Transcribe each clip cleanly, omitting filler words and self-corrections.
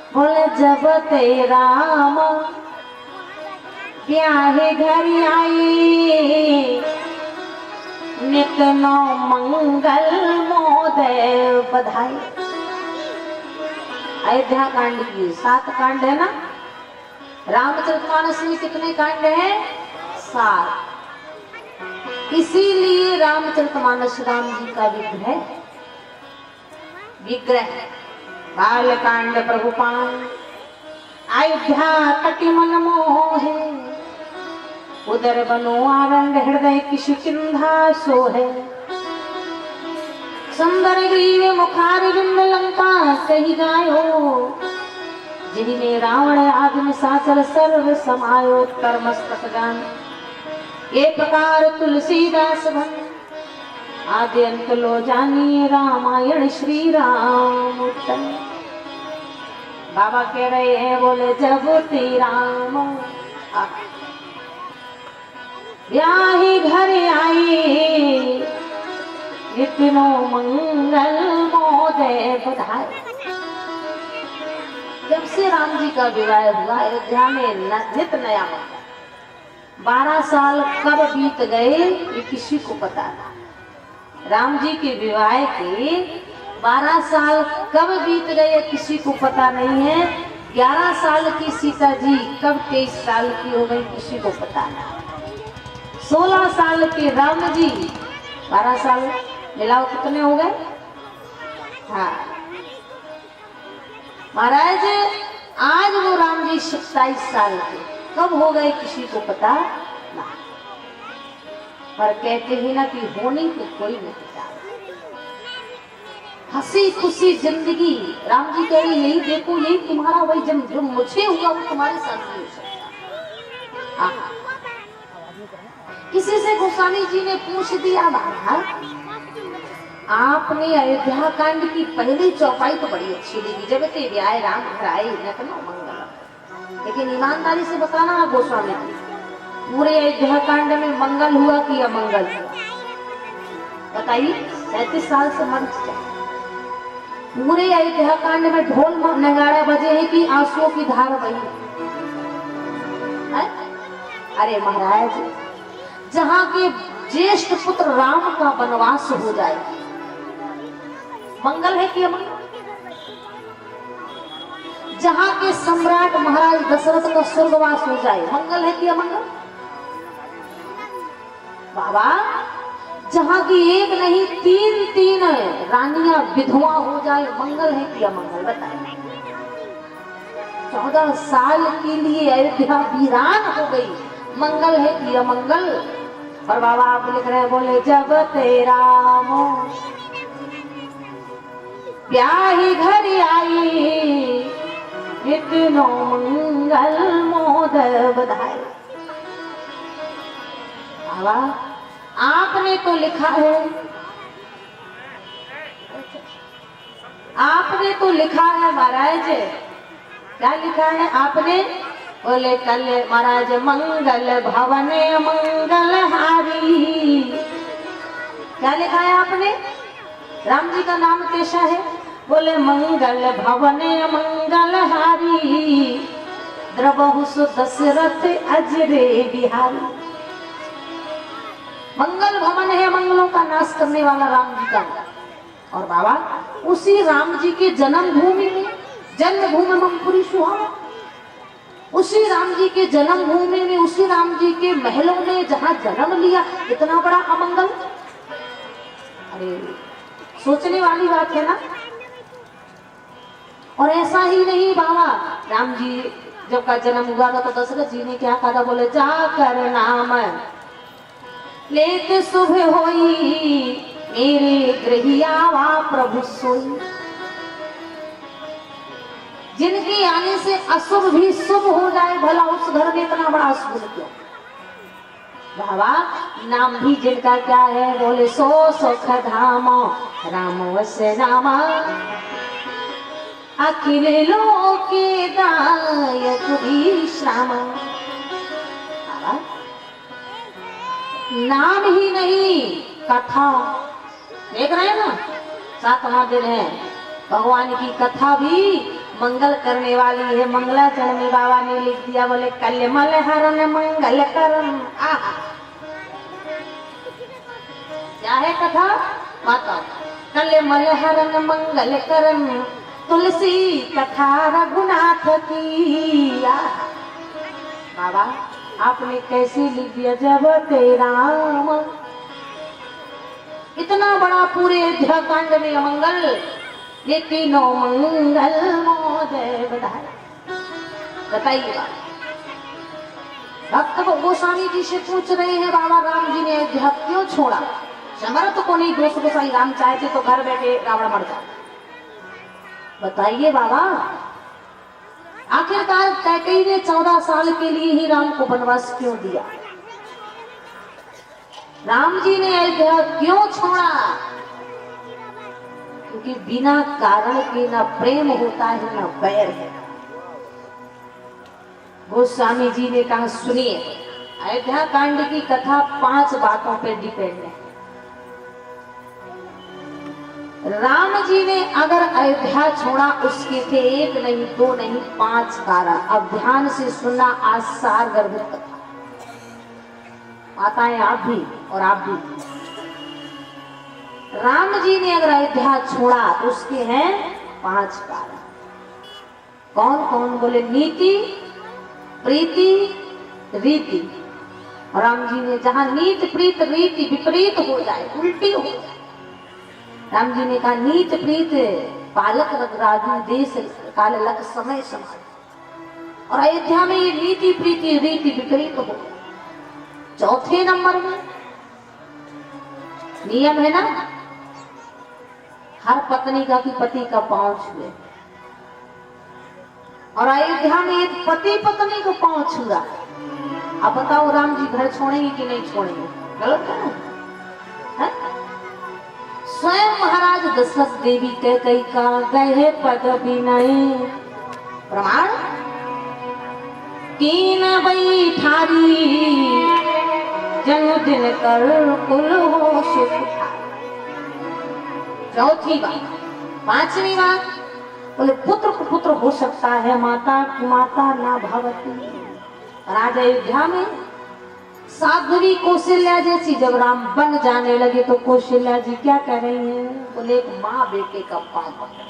बोले जब ते राम ब्याहे घर आई, नित नौ मंगल मोदय बधाई। अयोध्या कांड की 7 कांड है ना। रामचरितमानस में कितने कांड हैं? 7। इसीलिए रामचरितमानस राम जी का विग्रह बालकांड प्रभुपान, अयोध्या कटि मन मोहे, उदर बनो आनंद हृदय किशु चिंधा सोहे। सुंदर ग्रीव मुखार बिंद लंका कही जायो, जिनमें रावण आदि साचर सर्व समायो। कर्मस्तक जान ये प्रकार तुलसीदास भन, आदि अंत लो जानिए रामायण श्री राम। बाबा कह रहे हैं, बोले जब ते राम ब्याही घर आई, इतनो मंगल मोदय बधाई। जब से राम जी का विवाह हुआ अयोध्या में नित नया मंगल। 12 साल कब बीत गए ये किसी को पता था। राम जी के विवाह के 12 साल कब बीत गए किसी को पता नहीं है। 11 साल की सीता जी कब 23 साल की हो गई किसी को पता नहीं। 16 साल के राम जी 12 साल मिलाओ कितने हो गए? हाँ महाराज, आज वो राम जी 27 साल के कब हो गए किसी को पता ना। पर कहते ही ना कि होनी तो कोई नहीं पता। हंसी खुशी जिंदगी राम जी कह रहे यही देखो, यही तुम्हारा वही जो मुझे हुआ वो तुम्हारे साथ नहीं हो सकता। किसी से गोस्वामी जी ने पूछ दिया, महाराज आपने अयोध्या कांड की पहली चौपाई तो बड़ी अच्छी लगी, जब ते ब्याह राम घर आए न मंगल। लेकिन ईमानदारी से बताना गोस्वामी जी, पूरे अयोध्या कांड में मंगल हुआ कि अमंगल हुआ? बताइए। 37 साल से मर जाए। पूरे अयोध्या कांड में ढोल नगाड़ा बजे हैं कि आंसुओं की धार बही है? अरे महाराज, जहां के ज्येष्ठ पुत्र राम का वनवास हो जाए मंगल है कि अमंगल? जहां के सम्राट महाराज दशरथ का स्वर्गवास हो जाए मंगल है कि अमंगल? बाबा, जहां की एक नहीं 3 रानियां विधवा हो जाए मंगल है कि अमंगल? बताए। 14 साल के लिए अयोध्या वीरान हो गई, मंगल है कि अमंगल? और बाबा आप लिख रहे हैं, बोले जब ते राम ब्याही घर आई, इतनो मंगल मोदय बधाई। बाबा आपने तो लिखा है, आपने तो लिखा है महाराज। क्या लिखा है आपने? बोले कल महाराज मंगल भवने मंगल हारी। क्या लिखा है आपने? राम जी का नाम कैसा है? बोले मंगल भवने मंगल हारी, द्रवहु सु दशरथ अजरे बिहारी। मंगल भवन है, मंगलों का नाश करने वाला राम जी का। और बाबा उसी राम जी के जन्मभूमि में, जन्मभूमि मंगपुरी सुहावा, उसी राम जी के जन्मभूमि में, उसी राम जी के महलों में जहां जन्म लिया, इतना बड़ा अमंगल। अरे सोचने वाली बात है ना। और ऐसा ही नहीं बाबा, राम जी जब का जन्म हुआ था तो दशरथ जी ने क्या कहा? बोले जाकर नाम लेत शुभ होई, मेरे गृहियावा प्रभु सोई। जिनके आने से अशुभ भी शुभ हो जाए, भला उस घर में इतना बड़ा अशुभ क्यों? बाबा नाम भी जिनका क्या है? बोले सो सुख धाम राम से नामा, अखिल लोके दायक विश्राम। नाम ही नहीं, कथा देख रहे हैं ना, 7वां दिन है, भगवान की कथा भी मंगल करने वाली है। मंगलाचरण में बाबा ने लिख दिया, बोले कलमल हरण मंगल करम। क्या है कथा माता? कलमल हरण मंगल करम, तुलसी कथा रघुनाथ की। बाबा आपने कैसे लिख दिया जब तेरा इतना बड़ा पूरे अध्याकांड में अमंगल, लेकिन मंगल मोदय बधाई। बताइए भक्त गोस्वामी जी से पूछ रहे हैं, बाबा राम जी ने अयोध्या क्यों छोड़ा? समर्थ को नहीं, दोस्त गोसाई राम चाहते तो घर बैठे रावण मर जाता। बताइए बाबा, आखिरकार कैकेयी ने 14 साल के लिए ही राम को वनवास क्यों दिया? राम जी ने अयोध्या क्यों छोड़ा? क्योंकि बिना कारण के न प्रेम होता है न बैर है। गोस्वामी जी ने कहा सुनिए, अयोध्या कांड की कथा 5 बातों पर डिपेंड है। राम जी ने अगर अयोध्या छोड़ा, उसके थे 1 नहीं 2 नहीं 5 कारण। अब ध्यान से सुनना, आज सार गर्भित कथा आता है, आप भी और आप भी। राम जी ने अगर अयोध्या छोड़ा तो उसके हैं 5 कारण। कौन कौन? बोले नीति, प्रीति, रीति। राम जी ने जहां नीति प्रीत रीति विपरीत हो जाए, उल्टी हो जाए, राम जी ने कहा नीत प्रीत पालक राजू देश काल लक समय समाज। और अयोध्या में ये नीति प्रीति रीति विपरीत हो। चौथे नंबर में नियम है ना, हर पत्नी का कि पति का पांव छुए। और अयोध्या में एक पति पत्नी को पांव छुआ। अब बताओ राम जी घर छोड़ेंगे कि नहीं छोड़ेंगे? गलत है ना? स्वयं महाराज दशरथ देवी कैकेयी का गए पद विनय प्रमाण कीन बैठारी, जन्मदिन कर कुल हो सुख। चौथी बात। 5वीं बात, बोले पुत्र को पुत्र हो सकता है, माता की माता ना भवती। राजा अयोध्या में साध्वी कौशल्या जैसी जब राम बन जाने लगे तो कौशल्या जी क्या कह रही हैं? बोले एक माँ बेटे का पांव पकड़े।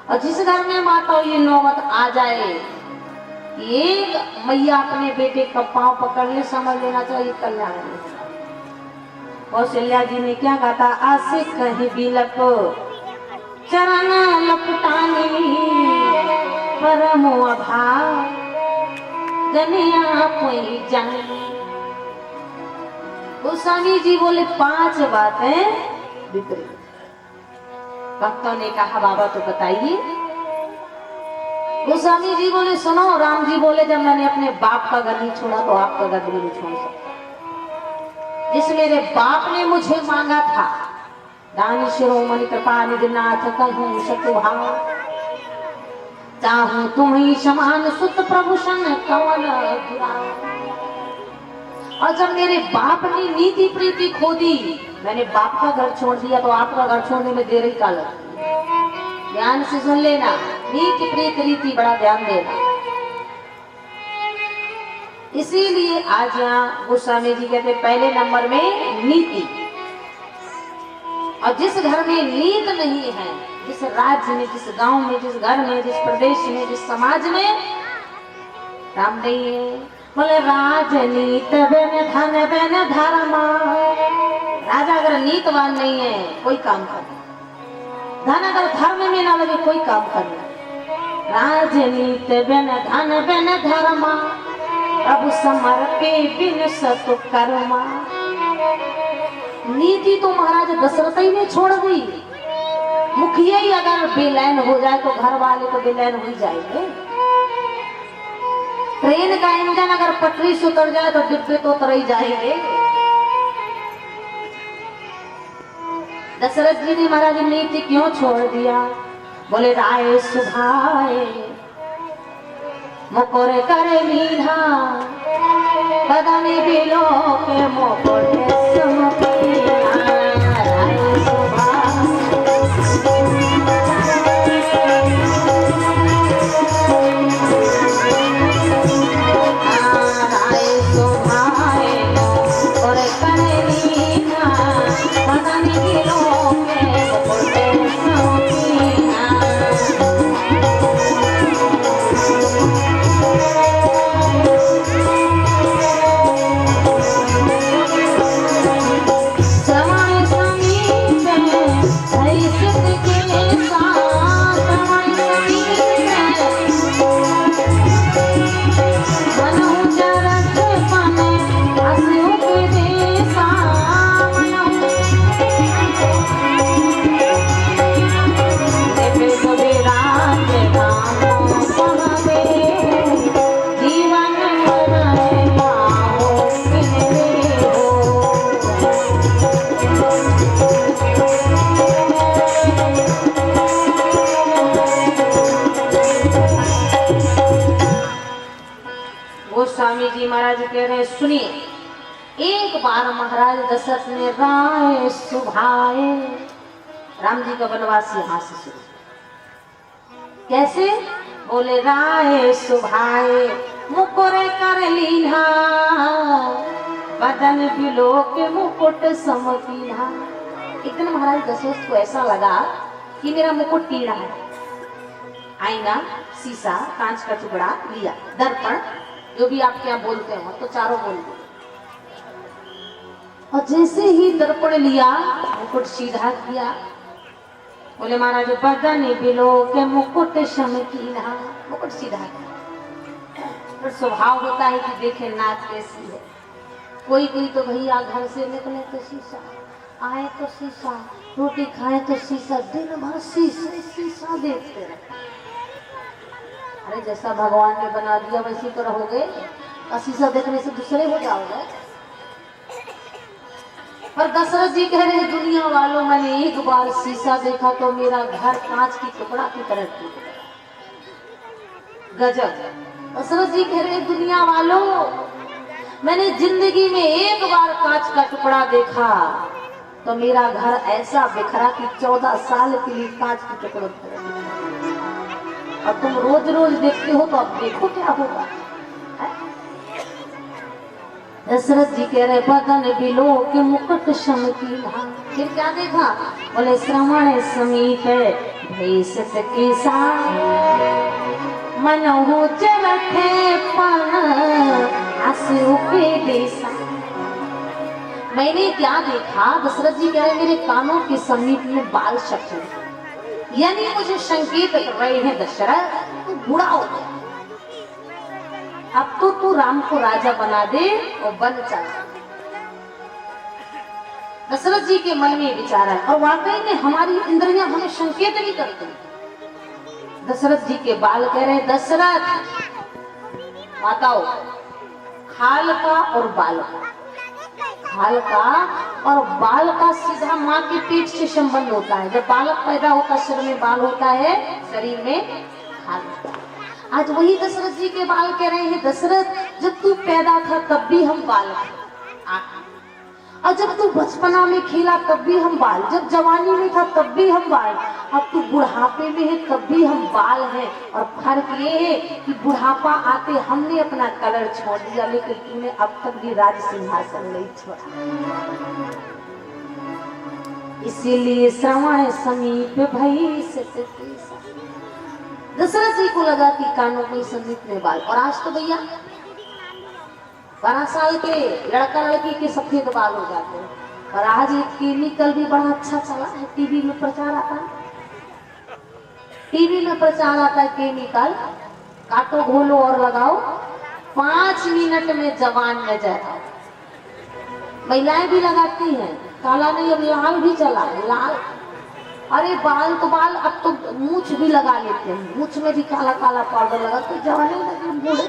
और जिस घर में माता ये नौबत आ जाए, एक मैया अपने बेटे का पांव पकड़ ले, समझ लेना चाहिए कल्याण। कौशल्या जी ने क्या कहा था? आसे कहीं बिलप चरण लपटानी, परम अभाव जनिया कोई जाने। गोस्वामी जी बोले 5 बातें विपरीत। भक्तों ने कहा बाबा तो बताइए। गोस्वामी जी बोले सुनो, राम जी बोले जब मैंने अपने बाप का घर नहीं छोड़ा तो आपका घर भी नहीं छोड़ सकता। जिस मेरे बाप ने मुझे मांगा था, दान शिरोमणि कृपा निधिनाथ कहूं सतुभाव, चाहूं तुम्ही समान सुत प्रभु सन कवन दुराव। और जब मेरे बाप ने नीति प्रीति खो दी, मैंने बाप का घर छोड़ दिया, तो आपका घर छोड़ने में देर ही का लगी। ध्यान से सुन लेना, नीति प्रीति रीति बड़ा ध्यान देना। इसीलिए आज यहाँ गोस्वामी जी कहते पहले नंबर में नीति। और जिस घर में नीत नहीं है, जिस राज्य में, जिस गांव में, जिस घर में, जिस प्रदेश में, जिस समाज में राम नहीं है, बोले राजनीत बेन धन बेन धर्म। राजा अगर नीतवान नहीं है, कोई काम करना। धन अगर धर्म में ना लगे, कोई काम करना। राजनीत बेन धन बेन धर्म, प्रभु समर्पे बिन सतु कर्मा। नीति तो महाराज दशरथ ही ने छोड़ दी। मुखिया ही अगर बेलैन हो जाए तो घर वाले तो बेलैन हो जाएंगे। ट्रेन का इंजन अगर पटरी से उतर जाए तो डिब्बे तो उतर ही जाएंगे। दशरथ जी ने महाराज नीति क्यों छोड़ दिया? बोले राय सुभाए मुकोरे करे मीठा, बदनी बिलो के मोकोरे समपीना। राय सुभाए स्वामी जी महाराज कह रहे हैं सुनिए, एक बार महाराज दशरथ ने राय सुभाए, राम जी का वनवास यहाँ से शुरू। कैसे? बोले राय सुभाए मुकुर कर लीना, बदन बिलो के मुकुट समकीना। एक दिन महाराज दशरथ को ऐसा लगा कि मेरा मुकुट टीढ़ा है। आईना, शीशा, कांच का टुकड़ा लिया, दर्पण, जो भी आपके यहाँ बोलते हो, तो चारों बोलते। और जैसे ही दर्पण लिया, मुकुट सीधा किया। बोले महाराज बदन बिलो के मुकुट समकीना, मुकुट सीधा किया। पर स्वभाव होता है कि देखे नाक कैसी है। कोई कोई तो भैया घर से निकले तो शीशा, आए तो शीशा, रोटी खाए तो शीशा, दिन भर शीशा देखते रहे। अरे जैसा भगवान ने बना दिया वैसे तो रहोगे, और शीशा देखने से दूसरे हो जाओगे। पर दशरथ जी कह रहे हैं दुनिया वालों, मैंने एक बार शीशा देखा तो मेरा घर कांच की टुकड़ा की तरह टूट गया। गजब। दशरथ जी कह रहे हैं दुनिया वालों, मैंने जिंदगी में एक बार कांच का टुकड़ा देखा तो मेरा घर ऐसा बिखरा कि 14 साल के लिए कांच के टुकड़े थे। और तुम रोज रोज देखते हो तो अब देखो क्या होगा। दशरथ जी कह रहे बदन बिलो के मुकुट समकीना। फिर क्या देखा? बोले श्रवण समीप भेषत केसा, मनहु चरखे पण आंसू पे देसा। मैंने क्या देखा? दशरथ जी कह रहे मेरे कानों के समीप में बाल सफेद, यानी मुझे संकेत कर रहे हैं दशरथ तू बूढ़ा हो गया, अब तो तू राम को राजा बना दे और बन चला। दशरथ जी के मन में विचार है, और वाकई में हमारी इंद्रियां हमें संकेत नहीं करती। दशरथ जी के बाल कह रहे दशरथ माताओ, खाल का और बाल का, खाल का और बाल का सीधा माँ के पेट से संबंध होता है। जब बालक पैदा होता है, सिर में बाल होता है, शरीर में खाल होता है। आज वही दशरथ जी के बाल कह रहे हैं दशरथ जब तू पैदा था तब भी हम बाल थे, और जब तू बचपना में खेला तब भी हम बाल, जब जवानी में था तब भी हम बाल, अब तू बुढ़ापे में है तब भी हम बाल हैं। और फर्क ये है कि बुढ़ापा आते हमने अपना कलर छोड़ दिया, लेकिन तूने अब तक भी राज सिंहासन नहीं छोड़ा। इसीलिए श्रवण समीप भई से दशरथ जी को लगा कि कानों में समीप में बाल। और आज तो भैया 12 साल के लड़का लड़की के सफेद बाल हो जाते हैं। और आज एक केमिकल भी बड़ा अच्छा चला है, टीवी में प्रचार आता है, टीवी में प्रचार आता है केमिकल, काटो घोलो और लगाओ, 5 मिनट में जवान नजर आओ। महिलाएं भी लगाती हैं, काला नहीं अब लाल भी चला, लाल। अरे बाल तो बाल, अब तो मूछ भी लगा लेते हैं, मूछ में भी काला काला पाउडर लगा तो जवानी लगे बूढ़े।